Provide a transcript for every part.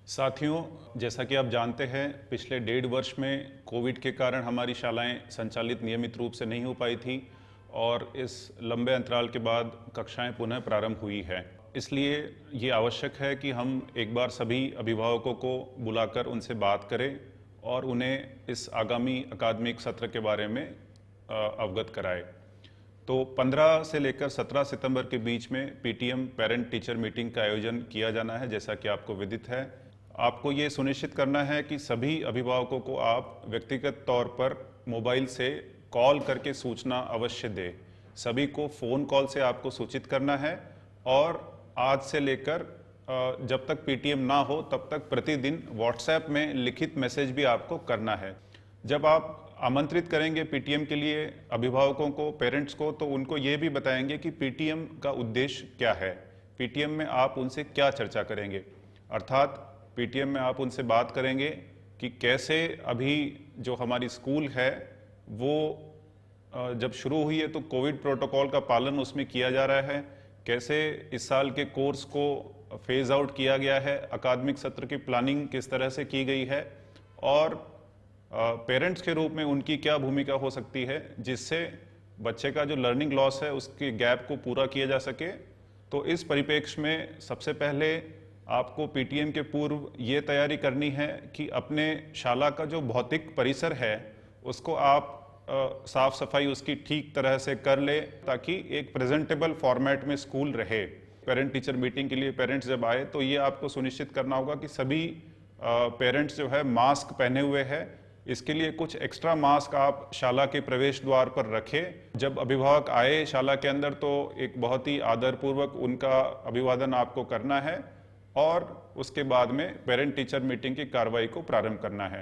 साथियों, जैसा कि आप जानते हैं, पिछले 1.5 वर्ष में कोविड के कारण हमारी शालाएं संचालित नियमित रूप से नहीं हो पाई थी और इस लंबे अंतराल के बाद कक्षाएं पुनः प्रारंभ हुई है। इसलिए ये आवश्यक है कि हम एक बार सभी अभिभावकों को बुलाकर उनसे बात करें और उन्हें इस आगामी अकादमिक सत्र के बारे में अवगत कराएं। तो 15 से लेकर 17 सितंबर के बीच में पीटीएम पेरेंट टीचर मीटिंग का आयोजन किया जाना है। जैसा कि आपको विदित है, आपको ये सुनिश्चित करना है कि सभी अभिभावकों को आप व्यक्तिगत तौर पर मोबाइल से कॉल करके सूचना अवश्य दें। सभी को फ़ोन कॉल से आपको सूचित करना है और आज से लेकर जब तक पीटीएम ना हो तब तक प्रतिदिन व्हाट्सएप में लिखित मैसेज भी आपको करना है। जब आप आमंत्रित करेंगे पीटीएम के लिए अभिभावकों को, पेरेंट्स को, तो उनको ये भी बताएंगे कि पीटीएम का उद्देश्य क्या है, पीटीएम में आप उनसे क्या चर्चा करेंगे। अर्थात पीटीएम में आप उनसे बात करेंगे कि कैसे अभी जो हमारी स्कूल है वो जब शुरू हुई है तो कोविड प्रोटोकॉल का पालन उसमें किया जा रहा है, कैसे इस साल के कोर्स को फेज आउट किया गया है, अकादमिक सत्र की प्लानिंग किस तरह से की गई है और पेरेंट्स के रूप में उनकी क्या भूमिका हो सकती है जिससे बच्चे का जो लर्निंग लॉस है उसके गैप को पूरा किया जा सके। तो इस परिप्रेक्ष्य में सबसे पहले आपको पीटीएम के पूर्व ये तैयारी करनी है कि अपने शाला का जो भौतिक परिसर है उसको आप साफ सफाई उसकी ठीक तरह से कर ले ताकि एक प्रेजेंटेबल फॉर्मेट में स्कूल रहे। पेरेंट टीचर मीटिंग के लिए पेरेंट्स जब आए तो ये आपको सुनिश्चित करना होगा कि सभी पेरेंट्स जो है मास्क पहने हुए हैं। इसके लिए कुछ एक्स्ट्रा मास्क आप शाला के प्रवेश द्वार पर रखें। जब अभिभावक आए शाला के अंदर तो एक बहुत ही आदरपूर्वक उनका अभिवादन आपको करना है और उसके बाद में पेरेंट टीचर मीटिंग की कार्रवाई को प्रारंभ करना है।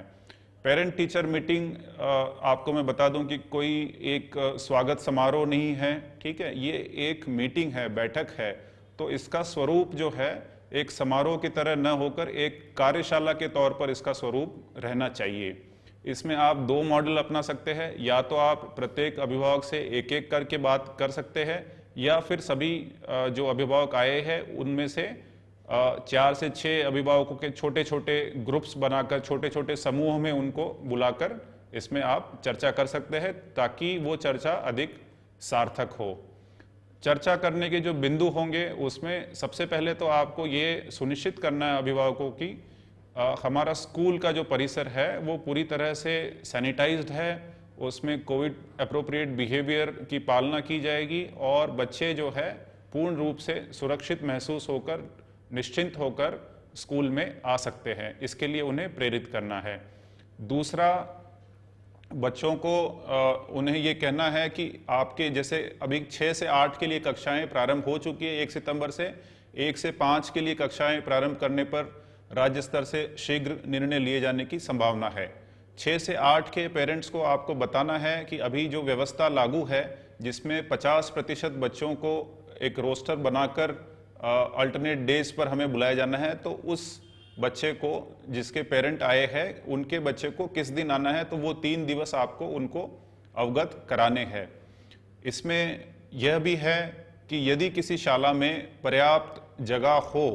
पेरेंट टीचर मीटिंग आपको मैं बता दूं कि कोई एक स्वागत समारोह नहीं है, ठीक है, ये एक मीटिंग है, बैठक है। तो इसका स्वरूप जो है एक समारोह की तरह न होकर एक कार्यशाला के तौर पर इसका स्वरूप रहना चाहिए। इसमें आप 2 मॉडल अपना सकते हैं, या तो आप प्रत्येक अभिभावक से एक एक करके बात कर सकते हैं या फिर सभी जो अभिभावक आए हैं उनमें से 4 से 6 अभिभावकों के छोटे छोटे ग्रुप्स बनाकर छोटे छोटे समूह में उनको बुलाकर इसमें आप चर्चा कर सकते हैं ताकि वो चर्चा अधिक सार्थक हो। चर्चा करने के जो बिंदु होंगे उसमें सबसे पहले तो आपको ये सुनिश्चित करना है अभिभावकों की हमारा स्कूल का जो परिसर है वो पूरी तरह से सैनिटाइज्ड है, उसमें कोविड अप्रोप्रिएट बिहेवियर की पालना की जाएगी और बच्चे जो है पूर्ण रूप से सुरक्षित महसूस होकर निश्चिंत होकर स्कूल में आ सकते हैं। इसके लिए उन्हें प्रेरित करना है। दूसरा, बच्चों को उन्हें ये कहना है कि आपके जैसे अभी 6 से 8 के लिए कक्षाएं प्रारंभ हो चुकी है 1 सितंबर से, 1 से 5 के लिए कक्षाएं प्रारंभ करने पर राज्य स्तर से शीघ्र निर्णय लिए जाने की संभावना है। 6 से 8 के पेरेंट्स को आपको बताना है कि अभी जो व्यवस्था लागू है जिसमें 50% बच्चों को एक रोस्टर बनाकर अल्टरनेट डेज पर हमें बुलाया जाना है, तो उस बच्चे को जिसके पेरेंट आए हैं उनके बच्चे को किस दिन आना है तो वो 3 दिवस आपको उनको अवगत कराने हैं। इसमें यह भी है कि यदि किसी शाला में पर्याप्त जगह हो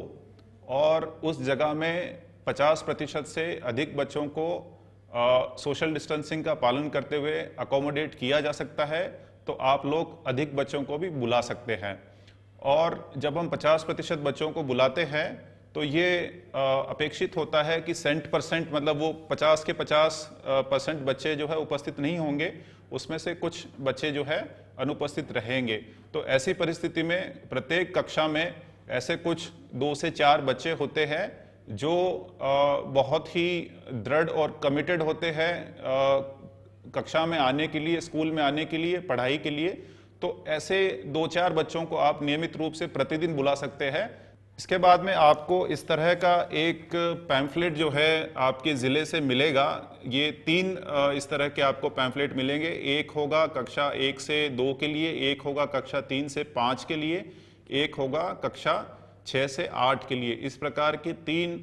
और उस जगह में 50% से अधिक बच्चों को सोशल डिस्टेंसिंग का पालन करते हुए अकोमोडेट किया जा सकता है तो आप लोग अधिक बच्चों को भी बुला सकते हैं। और जब हम 50% बच्चों को बुलाते हैं तो ये अपेक्षित होता है कि 100% मतलब वो 50 के 50% बच्चे जो है उपस्थित नहीं होंगे, उसमें से कुछ बच्चे जो है अनुपस्थित रहेंगे। तो ऐसी परिस्थिति में प्रत्येक कक्षा में ऐसे कुछ 2 से 4 बच्चे होते हैं जो बहुत ही दृढ़ और कमिटेड होते हैं कक्षा में आने के लिए, स्कूल में आने के लिए, पढ़ाई के लिए। तो ऐसे 2-4 बच्चों को आप नियमित रूप से प्रतिदिन बुला सकते हैं। इसके बाद में आपको इस तरह का एक पैम्फलेट जो है आपके ज़िले से मिलेगा। ये 3 इस तरह के आपको पैम्फलेट मिलेंगे। एक होगा कक्षा 1 से 2 के लिए, एक होगा कक्षा 3 से 5 के लिए, एक होगा कक्षा 6 से 8 के लिए। इस प्रकार के 3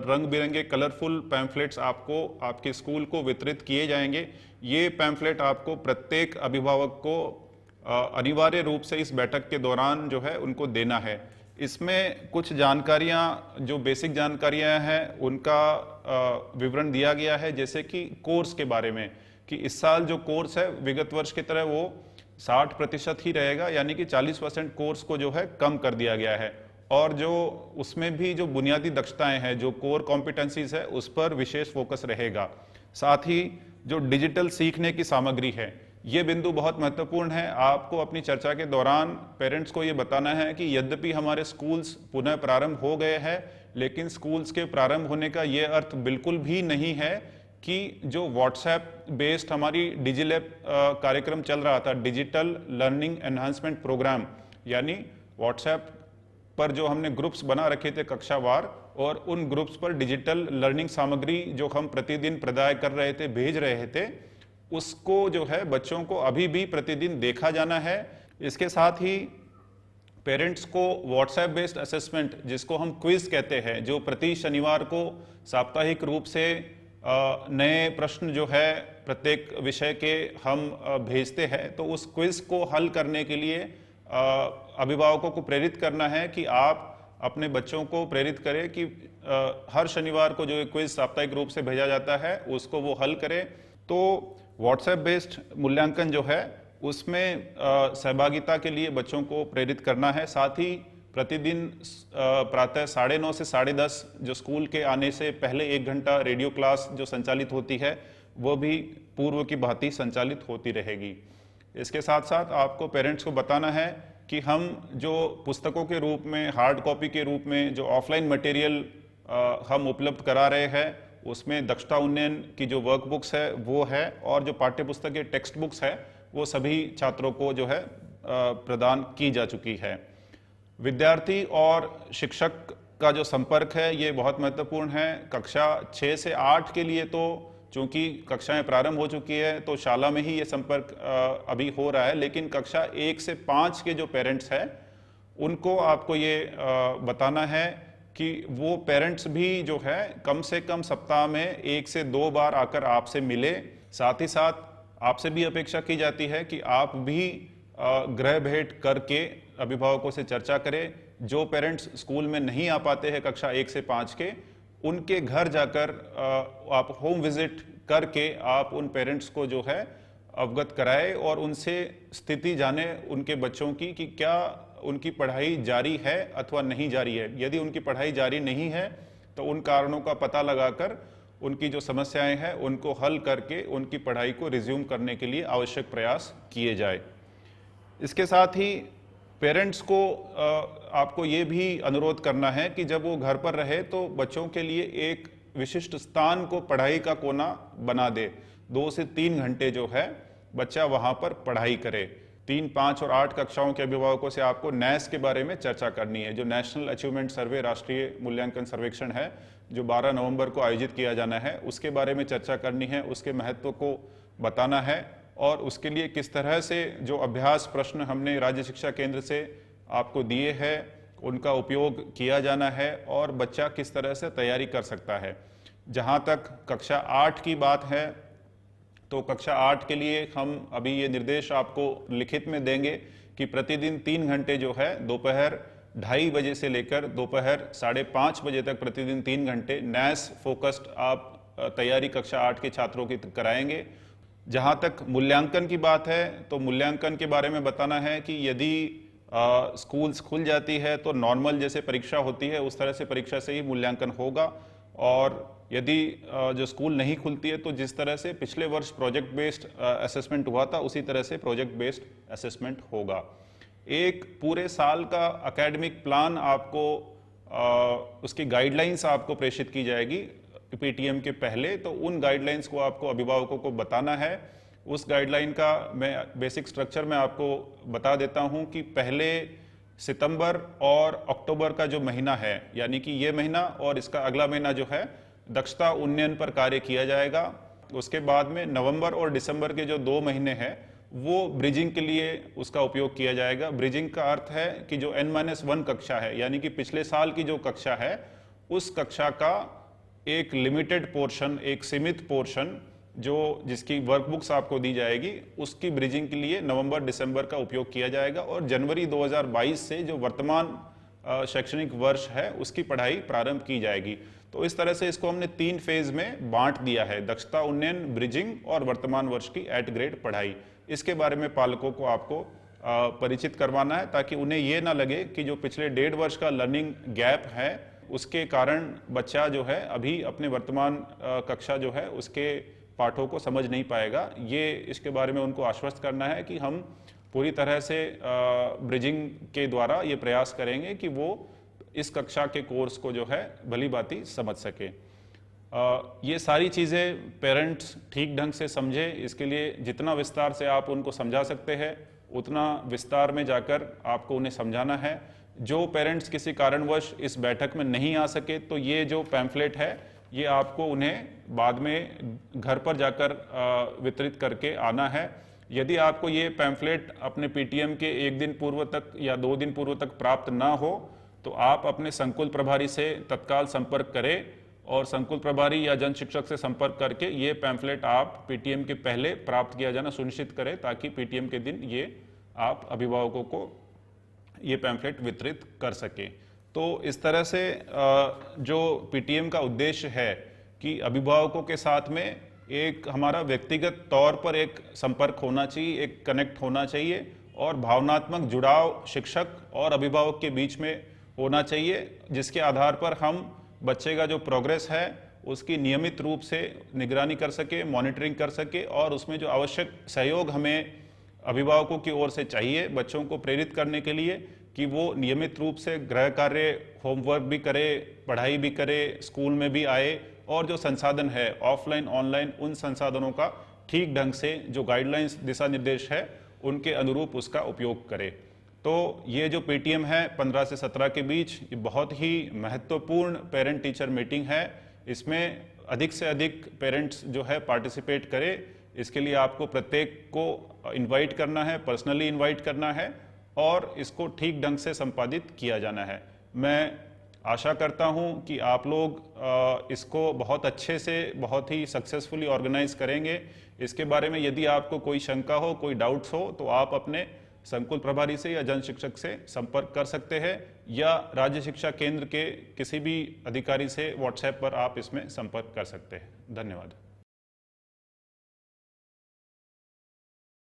रंग बिरंगे कलरफुल पैम्फलेट्स आपको आपके स्कूल को वितरित किए जाएंगे। ये पैम्फलेट आपको प्रत्येक अभिभावक को अनिवार्य रूप से इस बैठक के दौरान जो है उनको देना है। इसमें कुछ जानकारियां, जो बेसिक जानकारियां हैं उनका विवरण दिया गया है, जैसे कि कोर्स के बारे में, कि इस साल जो कोर्स है विगत वर्ष की तरह वो 60% ही रहेगा, यानी कि 40% कोर्स को जो है कम कर दिया गया है। और जो उसमें भी जो बुनियादी दक्षताएं हैं, जो कोर कॉम्पिटेंसीज है, उस पर विशेष फोकस रहेगा। साथ ही जो डिजिटल सीखने की सामग्री है, ये बिंदु बहुत महत्वपूर्ण है। आपको अपनी चर्चा के दौरान पेरेंट्स को ये बताना है कि यद्यपि हमारे स्कूल्स पुनः प्रारंभ हो गए हैं, लेकिन स्कूल्स के प्रारंभ होने का ये अर्थ बिल्कुल भी नहीं है कि जो व्हाट्सएप बेस्ड हमारी डिजिलैब कार्यक्रम चल रहा था, डिजिटल लर्निंग एनहांसमेंट प्रोग्राम, यानी व्हाट्सएप पर जो हमने ग्रुप्स बना रखे थे कक्षावार, और उन ग्रुप्स पर डिजिटल लर्निंग सामग्री जो हम प्रतिदिन प्रदाय कर रहे थे, भेज रहे थे, उसको जो है बच्चों को अभी भी प्रतिदिन देखा जाना है। इसके साथ ही पेरेंट्स को व्हाट्सएप बेस्ड असेसमेंट, जिसको हम क्विज कहते हैं, जो प्रति शनिवार को साप्ताहिक रूप से नए प्रश्न जो है प्रत्येक विषय के हम भेजते हैं, तो उस क्विज को हल करने के लिए अभिभावकों को प्रेरित करना है कि आप अपने बच्चों को प्रेरित करें कि हर शनिवार को जो क्विज साप्ताहिक रूप से भेजा जाता है उसको वो हल करें। तो व्हाट्सएप बेस्ड मूल्यांकन जो है उसमें सहभागिता के लिए बच्चों को प्रेरित करना है। साथ ही प्रतिदिन प्रातः 9:30 से 10:30 जो स्कूल के आने से पहले 1 घंटा रेडियो क्लास जो संचालित होती है, वो भी पूर्व की भांति संचालित होती रहेगी। इसके साथ साथ आपको पेरेंट्स को बताना है कि हम जो पुस्तकों के रूप में, हार्ड कॉपी के रूप में जो ऑफलाइन मटेरियल हम उपलब्ध करा रहे हैं, उसमें दक्षता उन्नयन की जो वर्कबुक्स है वो है, और जो पाठ्य पुस्तक के टेक्स्ट बुक्स है वो सभी छात्रों को जो है प्रदान की जा चुकी है। विद्यार्थी और शिक्षक का जो संपर्क है ये बहुत महत्वपूर्ण है। कक्षा 6 से 8 के लिए तो चूंकि कक्षाएं प्रारंभ हो चुकी है तो शाला में ही ये संपर्क अभी हो रहा है, लेकिन कक्षा 1 से 5 के जो पेरेंट्स हैं उनको आपको ये बताना है कि वो पेरेंट्स भी जो है कम से कम सप्ताह में 1 से 2 बार आकर आपसे मिले। साथ ही साथ आपसे भी अपेक्षा की जाती है कि आप भी गृह भेंट करके अभिभावकों से चर्चा करें। जो पेरेंट्स स्कूल में नहीं आ पाते हैं कक्षा 1 से 5 के, उनके घर जाकर आप होम विजिट करके आप उन पेरेंट्स को जो है अवगत कराए और उनसे स्थिति जाने उनके बच्चों की कि क्या उनकी पढ़ाई जारी है अथवा नहीं जारी है। यदि उनकी पढ़ाई जारी नहीं है तो उन कारणों का पता लगाकर उनकी जो समस्याएं हैं उनको हल करके उनकी पढ़ाई को रिज्यूम करने के लिए आवश्यक प्रयास किए जाए। इसके साथ ही पेरेंट्स को आपको ये भी अनुरोध करना है कि जब वो घर पर रहे तो बच्चों के लिए एक विशिष्ट स्थान को पढ़ाई का कोना बना दे। 2 से 3 घंटे जो है बच्चा वहाँ पर पढ़ाई करे। 3, 5 और 8 कक्षाओं के अभिभावकों से आपको नैस के बारे में चर्चा करनी है, जो नेशनल अचीवमेंट सर्वे, राष्ट्रीय मूल्यांकन सर्वेक्षण है, जो 12 नवंबर को आयोजित किया जाना है, उसके बारे में चर्चा करनी है, उसके महत्व को बताना है और उसके लिए किस तरह से जो अभ्यास प्रश्न हमने राज्य शिक्षा केंद्र से आपको दिए हैं उनका उपयोग किया जाना है और बच्चा किस तरह से तैयारी कर सकता है। जहाँ तक कक्षा 8 की बात है तो कक्षा 8 के लिए हम अभी ये निर्देश आपको लिखित में देंगे कि प्रतिदिन 3 घंटे जो है दोपहर 2:30 बजे से लेकर दोपहर 5:30 बजे तक प्रतिदिन 3 घंटे नैस फोकस्ड आप तैयारी कक्षा 8 के छात्रों की कराएंगे। जहाँ तक मूल्यांकन की बात है तो मूल्यांकन के बारे में बताना है कि यदि स्कूल्स खुल जाती है तो नॉर्मल जैसे परीक्षा होती है उस तरह से परीक्षा से ही मूल्यांकन होगा, और यदि जो स्कूल नहीं खुलती है तो जिस तरह से पिछले वर्ष प्रोजेक्ट बेस्ड असेसमेंट हुआ था उसी तरह से प्रोजेक्ट बेस्ड असेसमेंट होगा। एक पूरे साल का एकेडमिक प्लान आपको उसकी गाइडलाइंस आपको प्रेषित की जाएगी पीटीएम के पहले, तो उन गाइडलाइंस को आपको अभिभावकों को बताना है। उस गाइडलाइन का मैं बेसिक स्ट्रक्चर में आपको बता देता हूं कि पहले सितंबर और अक्टूबर का जो महीना है, यानी कि ये महीना और इसका अगला महीना जो है दक्षता उन्नयन पर कार्य किया जाएगा। उसके बाद में नवंबर और दिसंबर के जो 2 महीने हैं वो ब्रिजिंग के लिए उसका उपयोग किया जाएगा। ब्रिजिंग का अर्थ है कि जो N-1 कक्षा है, यानी कि पिछले साल की जो कक्षा है उस कक्षा का एक लिमिटेड पोर्शन, एक सीमित पोर्शन जो जिसकी वर्कबुक्स आपको दी जाएगी, उसकी ब्रिजिंग के लिए नवंबर दिसंबर का उपयोग किया जाएगा। और जनवरी 2022 से जो वर्तमान शैक्षणिक वर्ष है उसकी पढ़ाई प्रारंभ की जाएगी। तो इस तरह से इसको हमने 3 फेज में बांट दिया है, दक्षता उन्नयन, ब्रिजिंग और वर्तमान वर्ष की एट ग्रेड पढ़ाई। इसके बारे में पालकों को आपको परिचित करवाना है ताकि उन्हें ये ना लगे कि जो पिछले 1.5 वर्ष का लर्निंग गैप है उसके कारण बच्चा जो है अभी अपने वर्तमान कक्षा जो है उसके पाठों को समझ नहीं पाएगा। ये इसके बारे में उनको आश्वस्त करना है कि हम पूरी तरह से ब्रिजिंग के द्वारा ये प्रयास करेंगे कि वो इस कक्षा के कोर्स को जो है भली भांति समझ सके। ये सारी चीज़ें पेरेंट्स ठीक ढंग से समझे, इसके लिए जितना विस्तार से आप उनको समझा सकते हैं उतना विस्तार में जाकर आपको उन्हें समझाना है। जो पेरेंट्स किसी कारणवश इस बैठक में नहीं आ सके तो ये जो पैम्फलेट है ये आपको उन्हें बाद में घर पर जाकर वितरित करके आना है। यदि आपको ये पैम्फलेट अपने पीटीएम के 1 दिन पूर्व तक या 2 दिन पूर्व तक प्राप्त ना हो तो आप अपने संकुल प्रभारी से तत्काल संपर्क करें और संकुल प्रभारी या जन शिक्षक से संपर्क करके ये पैम्फलेट आप पीटीएम के पहले प्राप्त किया जाना सुनिश्चित करें ताकि पीटीएम के दिन ये आप अभिभावकों को ये पैम्फलेट वितरित कर सकें। तो इस तरह से जो पीटीएम का उद्देश्य है कि अभिभावकों के साथ में एक हमारा व्यक्तिगत तौर पर एक संपर्क होना चाहिए, एक कनेक्ट होना चाहिए और भावनात्मक जुड़ाव शिक्षक और अभिभावक के बीच में होना चाहिए, जिसके आधार पर हम बच्चे का जो प्रोग्रेस है उसकी नियमित रूप से निगरानी कर सके, मॉनिटरिंग कर सके और उसमें जो आवश्यक सहयोग हमें अभिभावकों की ओर से चाहिए बच्चों को प्रेरित करने के लिए कि वो नियमित रूप से गृह कार्य, होमवर्क भी करे, पढ़ाई भी करे, स्कूल में भी आए और जो संसाधन है ऑफलाइन ऑनलाइन उन संसाधनों का ठीक ढंग से जो गाइडलाइंस दिशा निर्देश है उनके अनुरूप उसका उपयोग करे। तो ये जो पीटीएम है 15 से 17 के बीच ये बहुत ही महत्वपूर्ण पेरेंट टीचर मीटिंग है। इसमें अधिक से अधिक पेरेंट्स जो है पार्टिसिपेट करें। इसके लिए आपको प्रत्येक को इनवाइट करना है, पर्सनली इनवाइट करना है और इसको ठीक ढंग से संपादित किया जाना है। मैं आशा करता हूं कि आप लोग इसको बहुत अच्छे से बहुत ही सक्सेसफुली ऑर्गेनाइज करेंगे। इसके बारे में यदि आपको कोई शंका हो, कोई डाउट्स हो तो आप अपने संकुल प्रभारी से या जन शिक्षक से संपर्क कर सकते हैं या राज्य शिक्षा केंद्र के किसी भी अधिकारी से व्हाट्सएप पर आप इसमें संपर्क कर सकते हैं। धन्यवाद।